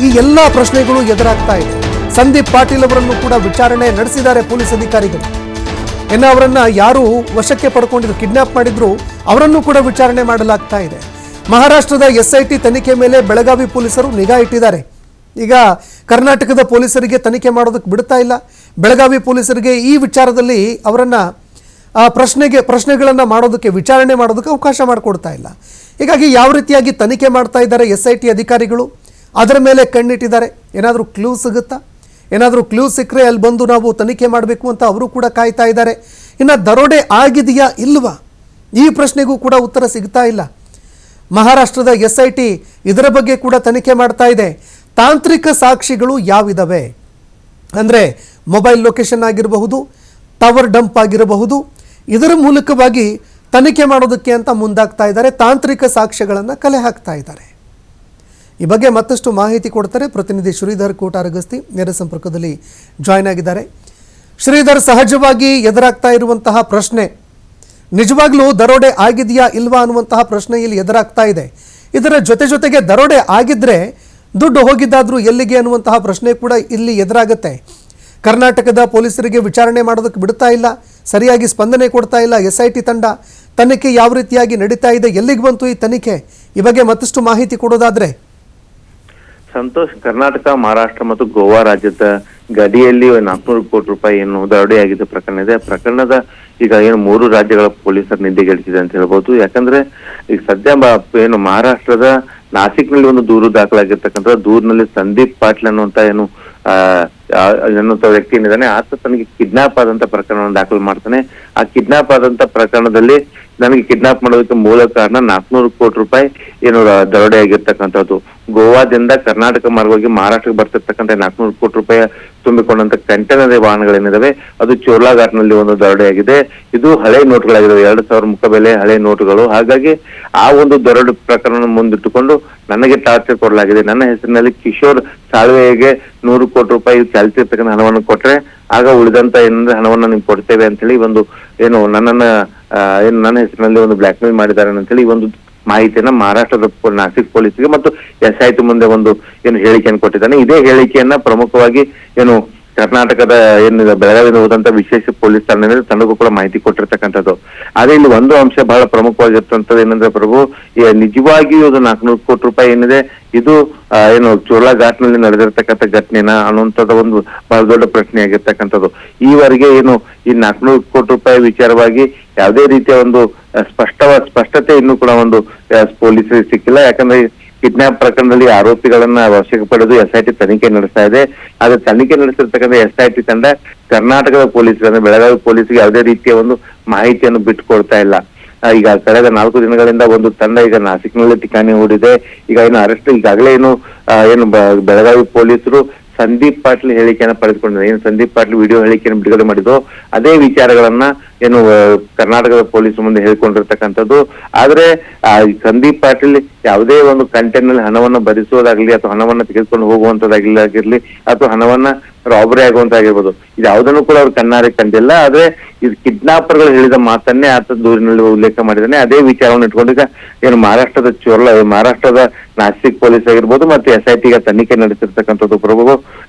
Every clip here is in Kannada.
ಈ ಎಲ್ಲ ಪ್ರಶ್ನೆಗಳು ಎದುರಾಗ್ತಾ ಇದೆ. ಸಂದೀಪ್ ಪಾಟೀಲ್ ಅವರನ್ನು ಕೂಡ ವಿಚಾರಣೆ ನಡೆಸಿದ್ದಾರೆ ಪೊಲೀಸ್ ಅಧಿಕಾರಿಗಳು. ಇನ್ನು ಅವರನ್ನ ಯಾರು ವಶಕ್ಕೆ ಪಡ್ಕೊಂಡಿದ್ರು, ಕಿಡ್ನಾಪ್ ಮಾಡಿದ್ರು, ಅವರನ್ನು ಕೂಡ ವಿಚಾರಣೆ ಮಾಡಲಾಗ್ತಾ ಇದೆ. ಮಹಾರಾಷ್ಟ್ರದ SIT ತನಿಖೆ ಮೇಲೆ ಬೆಳಗಾವಿ ಪೊಲೀಸರು ನಿಗಾ ಇಟ್ಟಿದ್ದಾರೆ. ಈಗ ಕರ್ನಾಟಕದ ಪೊಲೀಸರಿಗೆ ತನಿಖೆ ಮಾಡೋದಕ್ಕೆ ಬಿಡ್ತಾ ಇಲ್ಲ. ಬೆಳಗಾವಿ ಪೊಲೀಸರಿಗೆ ಈ ವಿಚಾರದಲ್ಲಿ ಅವರನ್ನ ಪ್ರಶ್ನೆಗಳನ್ನು ಮಾಡೋದಕ್ಕೆ, ವಿಚಾರಣೆ ಮಾಡೋದಕ್ಕೆ ಅವಕಾಶ ಮಾಡಿಕೊಡ್ತಾ ಇಲ್ಲ. ಹೀಗಾಗಿ ಯಾವ ರೀತಿಯಾಗಿ ತನಿಖೆ ಮಾಡ್ತಾ ಇದ್ದಾರೆ SIT ಅಧಿಕಾರಿಗಳು, ಅದರ ಮೇಲೆ ಕಣ್ಣಿಟ್ಟಿದ್ದಾರೆ. ಏನಾದರೂ ಕ್ಲೂ ಸಿಗುತ್ತಾ? ಏನಾದರೂ ಕ್ಲೂ ಸಿಕ್ಕರೆ ಅಲ್ಲಿ ಬಂದು ನಾವು ತನಿಖೆ ಮಾಡಬೇಕು ಅಂತ ಅವರು ಕೂಡ ಕಾಯ್ತಾ ಇದ್ದಾರೆ. ಇನ್ನು ದರೋಡೆ ಆಗಿದೆಯಾ ಇಲ್ವಾ, ಈ ಪ್ರಶ್ನೆಗೂ ಕೂಡ ಉತ್ತರ ಸಿಗ್ತಾ ಇಲ್ಲ. ಮಹಾರಾಷ್ಟ್ರದ SIT ಇದರ ಬಗ್ಗೆ ಕೂಡ ತನಿಖೆ ಮಾಡ್ತಾ ಇದೆ. ತಾಂತ್ರಿಕ ಸಾಕ್ಷಿಗಳು ಯಾವಿದಾವೆ ಅಂದರೆ ಮೊಬೈಲ್ ಲೊಕೇಶನ್ ಆಗಿರಬಹುದು, ಟವರ್ ಡಂಪ್ ಆಗಿರಬಹುದು, ಇದರ ಮೂಲಕವಾಗಿ ತನಿಖೆ ಮಾಡೋದಕ್ಕೆ ಅಂತ ಮುಂದಾಗ್ತಾ ಇದ್ದಾರೆ. ತಾಂತ್ರಿಕ ಸಾಕ್ಷ್ಯಗಳನ್ನು ಕಲೆ ಹಾಕ್ತಾ ಇದ್ದಾರೆ. ಈ ಬಗ್ಗೆ ಮತ್ತಷ್ಟು ಮಾಹಿತಿ ಕೊಡ್ತಾರೆ ಪ್ರತಿನಿಧಿ ಶ್ರೀಧರ್ ಕೋಟಾರಗಸ್ತಿ, ನೇರ ಸಂಪರ್ಕದಲ್ಲಿ ಜಾಯ್ನ್ ಆಗಿದ್ದಾರೆ. ಶ್ರೀಧರ್, ಸಹಜವಾಗಿ ಎದುರಾಗ್ತಾ ಇರುವಂತಹ ಪ್ರಶ್ನೆ, ನಿಜವಾಗ್ಲೂ ದರೋಡೆ ಆಗಿದೆಯಾ ಇಲ್ವಾ ಅನ್ನುವಂತಹ ಪ್ರಶ್ನೆ ಇಲ್ಲಿ ಎದುರಾಗ್ತಾ ಇದೆ. ಇದರ ಜೊತೆಗೆ ದರೋಡೆ ಆಗಿದ್ರೆ ದುಡ್ಡು ಹೋಗಿದ್ದಾದ್ರೂ ಎಲ್ಲಿಗೆ ಅನ್ನುವಂತಹ ಪ್ರಶ್ನೆ ಕೂಡ ಇಲ್ಲಿ ಎದುರಾಗುತ್ತೆ. ಕರ್ನಾಟಕದ ಪೊಲೀಸರಿಗೆ ವಿಚಾರಣೆ ಮಾಡೋದಕ್ಕೆ ಬಿಡ್ತಾ ಇಲ್ಲ, ಸರಿಯಾಗಿ ಸ್ಪಂದನೆ ಕೊಡ್ತಾ ಇಲ್ಲ SIT ತಂಡ. ತನಿಖೆ ಯಾವ ರೀತಿಯಾಗಿ ನಡೀತಾ ಇದೆ, ಎಲ್ಲಿಗೆ ಬಂತು ಈ ತನಿಖೆ, ಈ ಬಗ್ಗೆ ಮತ್ತಷ್ಟು ಮಾಹಿತಿ ಕೊಡೋದಾದ್ರೆ. ಸಂತೋಷ್, ಕರ್ನಾಟಕ, ಮಹಾರಾಷ್ಟ್ರ ಮತ್ತು ಗೋವಾ ರಾಜ್ಯದ ಗಡಿಯಲ್ಲಿ 400 ಕೋಟಿ ರೂಪಾಯಿ ಏನು ದರೋಡೆಯಾಗಿದ್ದ ಪ್ರಕರಣ ಇದೆ. ಪ್ರಕರಣದ ಈಗ ಏನು 3 ರಾಜ್ಯಗಳ ಪೊಲೀಸರು ನಿದ್ದೆಗೆಡಿಸಿದೆ ಅಂತ ಹೇಳ್ಬೋದು. ಯಾಕಂದ್ರೆ ಈಗ ಸದ್ಯ ಏನು ಮಹಾರಾಷ್ಟ್ರದ ನಾಸಿಕ್ನಲ್ಲಿ ಒಂದು ದೂರು ದಾಖಲಾಗಿರ್ತಕ್ಕಂಥ ದೂರಿನಲ್ಲಿ ಸಂದೀಪ್ ಪಾಟೀಲ್ ಅನ್ನುವಂತ ಅನ್ನುವಂತ ವ್ಯಕ್ತಿ ಏನಿದ್ದಾನೆ, ಆತ ತನಗೆ ಕಿಡ್ನಾಪ್ ಆದಂತ ಪ್ರಕರಣವನ್ನು ದಾಖಲು ಮಾಡ್ತಾನೆ. ಆ ಕಿಡ್ನಾಪ್ ಆದಂತ ಪ್ರಕರಣದಲ್ಲಿ ನನಗೆ ಕಿಡ್ನಾಪ್ ಮಾಡೋದಕ್ಕೆ ಮೂಲ ಕಾರಣ 400 ಕೋಟಿ ರೂಪಾಯಿ ಏನು ದರೋಡೆ ಆಗಿರ್ತಕ್ಕಂಥದ್ದು. ಗೋವಾದಿಂದ ಕರ್ನಾಟಕ ಮಾರ್ಗವಾಗಿ ಮಹಾರಾಷ್ಟ್ರಕ್ಕೆ ಬರ್ತಿರ್ತಕ್ಕಂಥ 400 ಕೋಟಿ ರೂಪಾಯಿ ತುಂಬಿಕೊಂಡಂತ ಕಂಟೈನರ್ ವಾಹನಗಳೇನಿದಾವೆ ಅದು ಚೋರ್ಲಾ ಘಾಟ್ನಲ್ಲಿ ಒಂದು ದರೋಡೆ ಆಗಿದೆ. ಇದು ಹಳೆ ನೋಟ್ಗಳಾಗಿದ್ದಾವೆ, 2000 ಮುಖಬೆಲೆ ಹಳೆ ನೋಟುಗಳು. ಹಾಗಾಗಿ ಆ ಒಂದು ದರೋಡೆ ಪ್ರಕರಣ ಮುಂದಿಟ್ಟುಕೊಂಡು ನನಗೆ ಟಾರ್ಚರ್ ಕೊಡಲಾಗಿದೆ. ನನ್ನ ಹೆಸರಿನಲ್ಲಿ ಕಿಶೋರ್ ಸಾಳ್ವೆಗೆ 100 ಕೋಟಿ ರೂಪಾಯಿ ಚಾಲ್ತಿರ್ತಕ್ಕಂಥ ಹಣವನ್ನು ಕೊಟ್ರೆ ಆಗ ಉಳಿದಂತ ಏನಂದ್ರೆ ಹಣವನ್ನ ನಿಮ್ಗೆ ಕೊಡ್ತೇವೆ ಅಂತ ಹೇಳಿ ಒಂದು ಏನು ನನ್ನ ಹೆಸರಿನಲ್ಲಿ ಒಂದು ಬ್ಲಾಕ್ ಮೇಲ್ ಮಾಡಿದ್ದಾರೆ ಅಂತ ಹೇಳಿ ಒಂದು ಮಾಹಿತಿಯನ್ನ ಮಹಾರಾಷ್ಟ್ರದ ನಾಸಿಕ್ ಪೊಲೀಸರಿಗೆ ಮತ್ತು SIT ಮುಂದೆ ಒಂದು ಏನು ಹೇಳಿಕೆಯನ್ನು ಕೊಟ್ಟಿದ್ದಾನೆ. ಇದೇ ಹೇಳಿಕೆಯನ್ನ ಪ್ರಮುಖವಾಗಿ ಏನು ಕರ್ನಾಟಕದ ಏನಿದೆ ಬೆಳಗಾವಿಯಿಂದ ಹೋದಂತ ವಿಶೇಷ ಪೊಲೀಸ್ ತಂಡಕ್ಕೂ ಕೂಡ ಮಾಹಿತಿ ಕೊಟ್ಟಿರ್ತಕ್ಕಂಥದ್ದು. ಆದ್ರೆ ಇಲ್ಲಿ ಒಂದು ಅಂಶ ಬಹಳ ಪ್ರಮುಖವಾಗಿರ್ತಂಥದ್ದು ಏನಂದ್ರೆ ಪ್ರಭು, ನಿಜವಾಗಿಯೂ ಇದು 400 ಕೋಟಿ ರೂಪಾಯಿ ಏನಿದೆ ಇದು ಏನು ಚೋರ್ಲಾ ಘಾಟ್ನಲ್ಲಿ ನಡೆದಿರ್ತಕ್ಕಂಥ ಘಟನೆನ ಅನ್ನುವಂಥದ್ದು ಒಂದು ಬಹಳ ದೊಡ್ಡ ಪ್ರಶ್ನೆ ಆಗಿರ್ತಕ್ಕಂಥದ್ದು. ಈವರೆಗೆ ಏನು ಈ 400 ಕೋಟಿ ರೂಪಾಯಿ ವಿಚಾರವಾಗಿ ಯಾವುದೇ ರೀತಿಯ ಒಂದು ಸ್ಪಷ್ಟತೆ ಇನ್ನೂ ಕೂಡ ಒಂದು ಪೊಲೀಸರಿಗೆ ಸಿಕ್ಕಿಲ್ಲ. ಯಾಕಂದ್ರೆ ಕಿಡ್ನಾಪ್ ಪ್ರಕರಣದಲ್ಲಿ ಆರೋಪಿಗಳನ್ನ ವಶಕ್ಕೆ ಪಡೆದು SIT ತನಿಖೆ ನಡೆಸ್ತಾ ಇದೆ. ಆದ್ರೆ ತನಿಖೆ ನಡೆಸಿರ್ತಕ್ಕಂಥ SIT ತಂಡ ಕರ್ನಾಟಕದ ಪೊಲೀಸರನ್ನ ಬೆಳಗಾವಿ ಪೊಲೀಸರಿಗೆ ಯಾವುದೇ ರೀತಿಯ ಒಂದು ಮಾಹಿತಿಯನ್ನು ಬಿಟ್ಟುಕೊಡ್ತಾ ಇಲ್ಲ. ಈಗ ಕಳೆದ 4 ದಿನಗಳಿಂದ ಒಂದು ತಂಡ ಈಗ ನಾಸಿಕ್ನಲ್ಲಿ ಠಿಕಾಣಿ ಹೂಡಿದೆ. ಈಗ ಏನು ಅರೆಸ್ಟ್ ಈಗಾಗಲೇ ಏನು ಬೆಳಗಾವಿ ಪೊಲೀಸರು ಸಂದೀಪ್ ಪಾಟೀಲ್ ಹೇಳಿಕೆಯನ್ನು ಪಡೆದುಕೊಂಡಿದ್ದಾರೆ. ಏನು ಸಂದೀಪ್ ಪಾಟೀಲ್ ವಿಡಿಯೋ ಹೇಳಿಕೆಯನ್ನು ಬಿಡುಗಡೆ ಮಾಡಿದ್ದು ಅದೇ ವಿಚಾರಗಳನ್ನ ಏನು ಕರ್ನಾಟಕದ ಪೊಲೀಸ್ ಮುಂದೆ ಹೇಳ್ಕೊಂಡಿರ್ತಕ್ಕಂಥದ್ದು. ಆದ್ರೆ ಸಂದೀಪ್ ಪಾಟೀಲ್ ಯಾವುದೇ ಒಂದು ಕಂಟೈನಲ್ಲಿ ಹಣವನ್ನ ಭರಿಸೋದಾಗ್ಲಿ ಅಥವಾ ಹಣವನ್ನ ತೆಗೆದುಕೊಂಡು ಹೋಗುವಂತದ್ದಾಗಿರ್ಲಿ ಅಥವಾ ಹಣವನ್ನ ರಾಬರಿ ಆಗುವಂತಾಗಿರ್ಬೋದು, ಇದು ಯಾವುದನ್ನು ಕೂಡ ಅವ್ರು ಕಣ್ಣಾರೆ ಕಂಡಿಲ್ಲ. ಆದ್ರೆ ಇದು ಕಿಡ್ನಾಪರ್ಗಳು ಹೇಳಿದ ಮಾತನ್ನೇ ಆತ ದೂರಿನಲ್ಲಿ ಉಲ್ಲೇಖ ಮಾಡಿದ್ದಾನೆ. ಅದೇ ವಿಚಾರವನ್ನು ಇಟ್ಕೊಂಡು ಈಗ ಏನು ಮಹಾರಾಷ್ಟ್ರದ ನಾಸಿಕ್ ಪೊಲೀಸ್ ಆಗಿರ್ಬೋದು ಮತ್ತೆ SIT ತನಿಖೆ ನಡೆಸಿರ್ತಕ್ಕಂಥದ್ದು.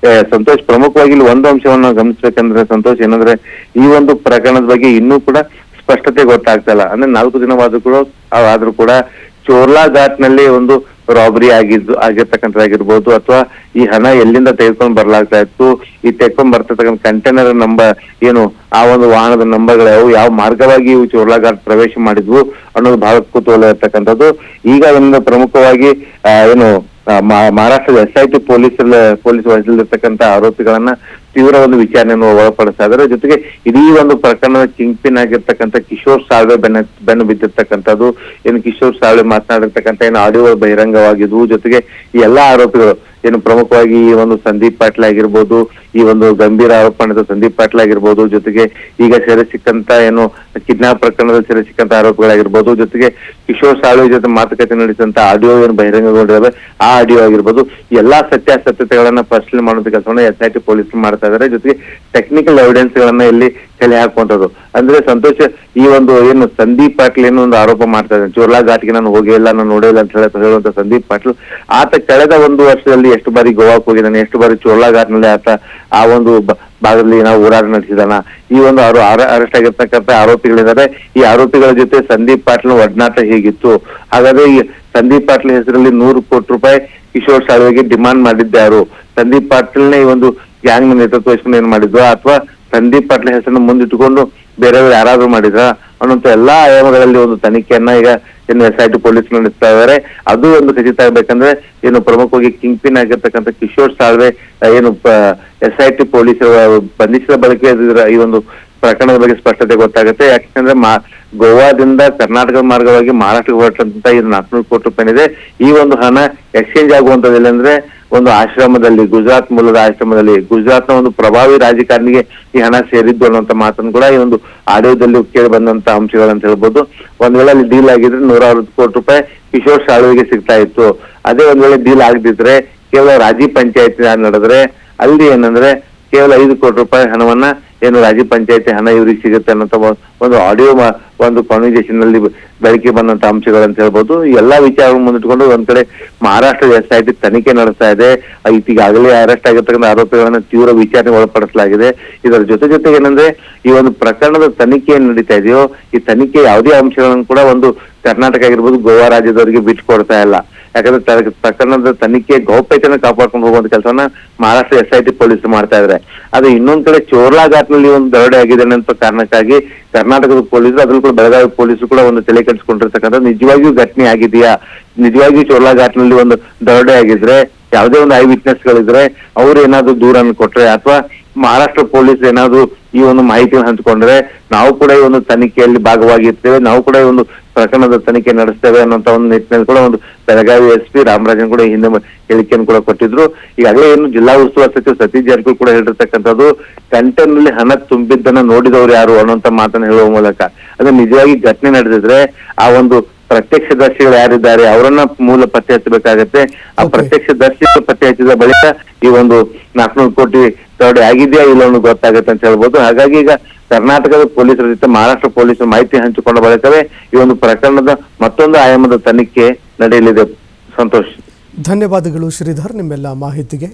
ಸಂತೋಷ್, ಪ್ರಮುಖವಾಗಿ ಇಲ್ಲಿ ಒಂದು ಅಂಶವನ್ನು ಗಮನಿಸ್ಬೇಕಂದ್ರೆ ಸಂತೋಷ್, ಏನಂದ್ರೆ ಈ ಒಂದು ಪ್ರಕರಣದ ಬಗ್ಗೆ ಇನ್ನೂ ಕೂಡ ಸ್ಪಷ್ಟತೆ ಗೊತ್ತಾಗ್ತಾ ಇಲ್ಲ. ಅಂದ್ರೆ 4 ದಿನವಾದ್ರೂ ಕೂಡ ಚೋರ್ಲಾ ಘಾಟ್ನಲ್ಲಿ ಒಂದು ರಾಬರಿ ಆಗಿರ್ತಕ್ಕಂಥದ್ದಾಗಿರ್ಬೋದು ಅಥವಾ ಈ ಹಣ ಎಲ್ಲಿಂದ ತೆಗೆದುಕೊಂಡು ಬರ್ಲಾಗ್ತಾ ಇತ್ತು, ಈ ತೆಗೆದುಕೊಂಡು ಬರ್ತಕ್ಕಂಥ ಕಂಟೈನರ್ ನಂಬರ್ ಏನು, ಆ ಒಂದು ವಾಹನದ ನಂಬರ್ಗಳು ಯಾವ ಮಾರ್ಗವಾಗಿ ಇವು ಚೋರ್ಲಾ ಘಾಟ್ ಪ್ರವೇಶ ಮಾಡಿದ್ವು ಅನ್ನೋದು ಬಹಳ ಕುತೂಹಲ ಇರ್ತಕ್ಕಂಥದ್ದು. ಈಗ ಅದರಿಂದ ಪ್ರಮುಖವಾಗಿ ಏನು ಮಹಾರಾಷ್ಟ್ರದ SIT ಪೊಲೀಸ್ ವಶದಲ್ಲಿರ್ತಕ್ಕಂಥ ಆರೋಪಿಗಳನ್ನ ತೀವ್ರ ಒಂದು ವಿಚಾರಣೆಯನ್ನು ಒಳಪಡಿಸ್ತಾ ಇದ್ದಾರೆ. ಜೊತೆಗೆ ಇಡೀ ಒಂದು ಪ್ರಕರಣದ ಕಿಂಗ್ ಪಿನ್ ಆಗಿರ್ತಕ್ಕಂಥ ಕಿಶೋರ್ ಸಾಳ್ವೆ ಬೆನ್ನು ಬಿದ್ದಿರ್ತಕ್ಕಂಥದ್ದು. ಏನು ಕಿಶೋರ್ ಸಾಳ್ವೆ ಮಾತನಾಡಿರ್ತಕ್ಕಂಥ ಏನು ಆಡಿಯೋ ಬಹಿರಂಗವಾಗಿದ್ವು. ಜೊತೆಗೆ ಈ ಎಲ್ಲಾ ಆರೋಪಿಗಳು ಏನು ಪ್ರಮುಖವಾಗಿ ಈ ಒಂದು ಸಂದೀಪ್ ಪಾಟೀಲ್ ಆಗಿರ್ಬೋದು, ಈ ಒಂದು ಗಂಭೀರ ಆರೋಪ ಮಾಡಿದ ಸಂದೀಪ್ ಪಾಟೀಲ್ ಆಗಿರ್ಬೋದು, ಜೊತೆಗೆ ಈಗ ಸೆರೆ ಸಿಕ್ಕಂತ ಏನು ಕಿಡ್ನಾಪ್ ಪ್ರಕರಣದಲ್ಲಿ ಸೆರೆ ಸಿಕ್ಕಂತ ಆರೋಪಿಗಳಾಗಿರ್ಬೋದು, ಜೊತೆಗೆ ಕಿಶೋರ್ ಸಾಳ್ವೆ ಜೊತೆ ಮಾತುಕತೆ ನಡೆಸಿದಂತ ಆಡಿಯೋ ಏನು ಬಹಿರಂಗಗೊಂಡಿದ್ದಾವೆ ಆ ಆಡಿಯೋ ಆಗಿರ್ಬೋದು, ಎಲ್ಲಾ ಸತ್ಯಾಸತ್ಯತೆಗಳನ್ನ ಪರಿಶೀಲನೆ ಮಾಡೋದಕ್ಕೆ ಕೆಲಸವನ್ನ SIT ಪೊಲೀಸ್ ಮಾಡ್ತಾ ಇದ್ದಾರೆ. ಜೊತೆಗೆ ಟೆಕ್ನಿಕಲ್ ಎವಿಡೆನ್ಸ್ ಗಳನ್ನ ಇಲ್ಲಿ ಕಲೆ ಹಾಕುವಂಥದ್ದು. ಅಂದ್ರೆ ಸಂತೋಷ, ಈ ಒಂದು ಏನು ಸಂದೀಪ್ ಪಾಟೀಲ್ ಏನೋ ಒಂದು ಆರೋಪ ಮಾಡ್ತಾ ಇದ್ದಾನೆ, ಚೋರ್ಲಾ ಘಾಟ್ಗೆ ನಾನು ಹೋಗೇ ಇಲ್ಲ, ನಾನು ನೋಡೇ ಇಲ್ಲ ಅಂತ ಹೇಳುವಂತ ಸಂದೀಪ್ ಪಾಟೀಲ್, ಆತ ಕಳೆದ 1 ವರ್ಷದಲ್ಲಿ ಎಷ್ಟು ಬಾರಿ ಗೋವಾಕ್ಕೆ ಹೋಗಿದ್ದಾನೆ, ಎಷ್ಟು ಬಾರಿ ಚೋರ್ಲಾಘಾಟ್ನಲ್ಲಿ ಆತ ಆ ಒಂದು ಭಾಗದಲ್ಲಿ ನಾವು ಹೋರಾಟ ನಡೆಸಿದಾನ, ಈ ಒಂದು ಅರೆಸ್ಟ್ ಆಗಿರ್ತಕ್ಕಂಥ ಆರೋಪಿಗಳಿದ್ದಾರೆ. ಈ ಆರೋಪಿಗಳ ಜೊತೆ ಸಂದೀಪ್ ಪಾಟೀಲ್ ಒಡನಾಟ ಹೇಗಿತ್ತು, ಹಾಗಾದ್ರೆ ಈ ಸಂದೀಪ್ ಪಾಟೀಲ್ ಹೆಸರಲ್ಲಿ 100 ಕೋಟಿ ರೂಪಾಯಿ ಕಿಶೋರ್ ಸಾಳ್ವೆಗೆ ಡಿಮಾಂಡ್ ಮಾಡಿದ್ಯಾರು, ಸಂದೀಪ್ ಪಾಟೀಲ್ನ ಈ ಒಂದು ಗ್ಯಾಂಗ್ ನೇತೃತ್ವ ವಹಿಸ್ಕೊಂಡು ಏನ್ ಮಾಡಿದ್ವು, ಅಥವಾ ಸಂದೀಪ್ ಪಾಟೀಲ್ ಹೆಸರನ್ನು ಮುಂದಿಟ್ಟುಕೊಂಡು ಬೇರೆಯವರು ಯಾರಾದ್ರೂ ಮಾಡಿದ್ರ ಅನ್ನೋಂಥ ಎಲ್ಲಾ ಆಯಾಮಗಳಲ್ಲಿ ಒಂದು ತನಿಖೆಯನ್ನ ಈಗ ಏನು SIT ಪೊಲೀಸ್ ನಡೆಸ್ತಾ ಇದ್ದಾರೆ. ಅದು ಒಂದು ಖಚಿತ ಆಗ್ಬೇಕಂದ್ರೆ ಏನು ಪ್ರಮುಖವಾಗಿ ಕಿಂಗ್ ಪಿನ್ ಆಗಿರ್ತಕ್ಕಂಥ ಕಿಶೋರ್ ಸಾಳ್ವೆ ಏನು SIT ಪೊಲೀಸರು ಬಂಧಿಸಿದ ಬಳಿಕ ಈ ಒಂದು ಪ್ರಕರಣದ ಬಗ್ಗೆ ಸ್ಪಷ್ಟತೆ ಗೊತ್ತಾಗುತ್ತೆ. ಯಾಕಂದ್ರೆ ಗೋವಾದಿಂದ ಕರ್ನಾಟಕ ಮಾರ್ಗವಾಗಿ ಮಹಾರಾಷ್ಟ್ರಕ್ಕೆ ಹೊರಟಂತ ಇದು 400 ಕೋಟಿ ರೂಪಾಯಿ ಇದೆ. ಈ ಒಂದು ಹಣ ಎಕ್ಸ್ಚೇಂಜ್ ಆಗುವಂತದ್ದು ಅಂದ್ರೆ ಒಂದು ಆಶ್ರಮದಲ್ಲಿ, ಗುಜರಾತ್ ಮೂಲದ ಆಶ್ರಮದಲ್ಲಿ, ಗುಜರಾತ್ನ ಒಂದು ಪ್ರಭಾವಿ ರಾಜಕಾರಣಿಗೆ ಈ ಹಣ ಸೇರಿದ್ದು ಅನ್ನುವಂತ ಮಾತನ್ನು ಕೂಡ ಈ ಒಂದು ಆಡಿಯೋದಲ್ಲಿ ಕೇಳಿ ಬಂದಂತ ಅಂಶಗಳಂತ ಹೇಳ್ಬೋದು. ಒಂದ್ ವೇಳೆ ಅಲ್ಲಿ ಡೀಲ್ ಆಗಿದ್ರೆ 160 ಕೋಟಿ ರೂಪಾಯಿ ಕಿಶೋರ್ ಸಾಳ್ವೆಗೆ ಸಿಗ್ತಾ ಇತ್ತು. ಅದೇ ಒಂದ್ ವೇಳೆ ಡೀಲ್ ಆಗದಿದ್ರೆ ಕೇವಲ ರಾಜಿ ಪಂಚಾಯತಿ ನಡೆದ್ರೆ ಅಲ್ಲಿ ಏನಂದ್ರೆ ಕೇವಲ 5 ಕೋಟಿ ರೂಪಾಯಿ ಹಣವನ್ನ ಏನು ರಾಜ್ಯ ಪಂಚಾಯತಿ ಹಣ ಇವ್ರಿಗೆ ಸಿಗುತ್ತೆ ಅನ್ನೋ ಒಂದು ಆಡಿಯೋ ಒಂದು ಕಾನ್ವರ್ಸೇಷನ್ ನಲ್ಲಿ ಬೆಳಕಿಗೆ ಬಂದಂತ ಅಂಶಗಳಂತ ಹೇಳ್ಬೋದು. ಈ ಎಲ್ಲಾ ವಿಚಾರಗಳನ್ನು ಮುಂದಿಟ್ಕೊಂಡು ಒಂದ್ ಕಡೆ ಮಹಾರಾಷ್ಟ್ರ SIT ತನಿಖೆ ನಡೆಸ್ತಾ ಇದೆ. ಈಗಾಗಲೇ ಅರೆಸ್ಟ್ ಆಗಿರ್ತಕ್ಕಂಥ ಆರೋಪಿಗಳನ್ನ ತೀವ್ರ ವಿಚಾರಣೆ ಒಳಪಡಿಸಲಾಗಿದೆ. ಇದರ ಜೊತೆಗೆ ಏನಂದ್ರೆ ಈ ಒಂದು ಪ್ರಕರಣದ ತನಿಖೆ ಏನ್ ನಡೀತಾ ಇದೆಯೋ ಈ ತನಿಖೆ ಯಾವುದೇ ಅಂಶಗಳನ್ನು ಕೂಡ ಒಂದು ಕರ್ನಾಟಕ ಆಗಿರ್ಬೋದು ಗೋವಾ ರಾಜ್ಯದವರಿಗೆ ಬಿಟ್ಕೊಡ್ತಾ ಇಲ್ಲ. ಯಾಕಂದ್ರೆ ಪ್ರಕರಣದ ತನಿಖೆ ಗೌಪ್ಯತೆಯನ್ನು ಕಾಪಾಡ್ಕೊಂಡು ಹೋಗುವಂತ ಕೆಲಸವನ್ನ ಮಹಾರಾಷ್ಟ್ರ SIT ಪೊಲೀಸರು ಮಾಡ್ತಾ ಇದ್ದಾರೆ. ಆದ್ರೆ ಇನ್ನೊಂದ್ ಕಡೆ ಚೋರ್ಲಾಘಾಟ್ನಲ್ಲಿ ಒಂದು ದರೋಡೆ ಆಗಿದೆ ಅಂತ ಕಾರಣಕ್ಕಾಗಿ ಕರ್ನಾಟಕದ ಪೊಲೀಸರು ಅದ್ರಲ್ಲೂ ಕೂಡ ಬೆಳಗಾವಿ ಪೊಲೀಸರು ಕೂಡ ಒಂದು ತಲೆ ಕೆಡಿಸ್ಕೊಂಡಿರ್ತಕ್ಕಂಥ ನಿಜವಾಗಿಯೂ ಘಟನೆ ಆಗಿದೆಯಾ, ನಿಜವಾಗಿಯೂ ಚೋರ್ಲಾಘಾಟ್ನಲ್ಲಿ ಒಂದು ದರೋಡೆ ಆಗಿದ್ರೆ ಯಾವುದೇ ಒಂದು ಐ ವಿಟ್ನೆಸ್ ಗಳಿದ್ರೆ ಅವ್ರು ಏನಾದ್ರು ದೂರನ್ನು ಕೊಟ್ರೆ ಅಥವಾ ಮಹಾರಾಷ್ಟ್ರ ಪೊಲೀಸ್ ಏನಾದ್ರು ಈ ಒಂದು ಮಾಹಿತಿಯನ್ನು ಹಂಚಿಕೊಂಡ್ರೆ ನಾವು ಕೂಡ ಈ ಒಂದು ತನಿಖೆಯಲ್ಲಿ ಭಾಗವಾಗಿರ್ತೇವೆ, ನಾವು ಕೂಡ ಈ ಒಂದು ಪ್ರಕರಣದ ತನಿಖೆ ನಡೆಸ್ತೇವೆ ಅನ್ನೋಂತ ಒಂದು ನಿಟ್ಟಿನಲ್ಲಿ ಕೂಡ ಒಂದು ಬೆಳಗಾವಿ SP ರಾಮರಾಜನ್ ಕೂಡ ಹಿಂದೆ ಹೇಳಿಕೆಯನ್ನು ಕೂಡ ಕೊಟ್ಟಿದ್ರು. ಈಗಾಗಲೇ ಏನು ಜಿಲ್ಲಾ ಉಸ್ತುವಾರಿ ಸಚಿವ ಸತೀಶ್ ಜಾರಕಿಹೊಳಿ ಕೂಡ ಹೇಳಿರ್ತಕ್ಕಂಥದ್ದು ಕಂಟೈನರ್ ನಲ್ಲಿ ಹಣ ತುಂಬಿದ್ದನ್ನ ನೋಡಿದವರು ಯಾರು ಅನ್ನುವಂತ ಮಾತನ್ನ ಹೇಳುವ ಮೂಲಕ ಅದು ನಿಜವಾಗಿ ಘಟನೆ ನಡೆದಿದ್ರೆ ಆ ಒಂದು ಪ್ರತ್ಯಕ್ಷದರ್ಶಿಗಳು ಯಾರಿದ್ದಾರೆ ಅವರನ್ನ ಮೂಲ ಪತ್ತೆ ಹಚ್ಚಬೇಕಾಗತ್ತೆ. ಆ ಪ್ರತ್ಯಕ್ಷದರ್ಶಿಗಳು ಪತ್ತೆ ಹಚ್ಚಿದ ಬಳಿಕ ಈ ಒಂದು 400 ಕೋಟಿ ದರೋಡೆ ಆಗಿದೆಯಾ ಇಲ್ಲ ಅನ್ನೋದು ಗೊತ್ತಾಗುತ್ತೆ ಅಂತ ಹೇಳ್ಬೋದು. ಹಾಗಾಗಿ ಈಗ ಕರ್ನಾಟಕದ ಪೊಲೀಸರ ಜೊತೆ ಮಹಾರಾಷ್ಟ್ರ ಪೊಲೀಸರು ಮಾಹಿತಿ ಹಂಚಿಕೊಂಡ ಬಳಿಕವೇ ಈ ಒಂದು ಪ್ರಕರಣದ ಮತ್ತೊಂದು ಆಯಾಮದ ತನಿಖೆ ನಡೆಯಲಿದೆ. ಸಂತೋಷ್, ಧನ್ಯವಾದಗಳು ಶ್ರೀಧರ್ ನಿಮ್ಮೆಲ್ಲ ಮಾಹಿತಿಗೆ.